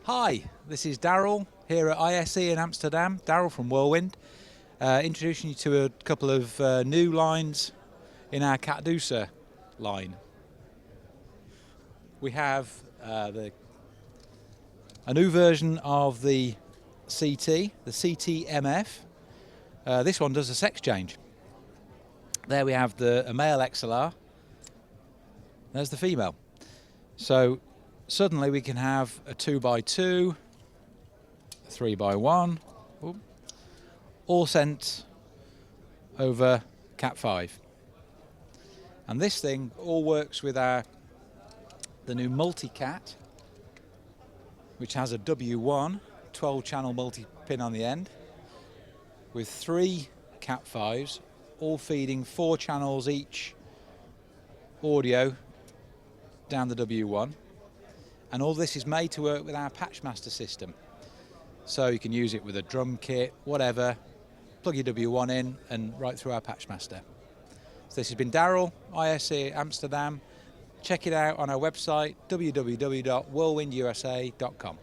Hi, this is Daryl here at ISE in Amsterdam, Daryl from Whirlwind, introducing you to a couple of new lines in our Catdusa line. We have a new version of the CT, the CT-MF. This one does a sex change. There we have a male XLR, there's the female. So suddenly we can have a 2x2, a 3x1, all sent over Cat5. And this thing all works with the new Multicat, which has a W1 12-channel multi-pin on the end, with 3 Cat5s, all feeding 4 channels each audio down the W1. And all this is made to work with our Patchmaster system. So you can use it with a drum kit, whatever, plug your W1 in and right through our Patchmaster. So this has been Daryl, ISE Amsterdam. Check it out on our website, www.whirlwindusa.com.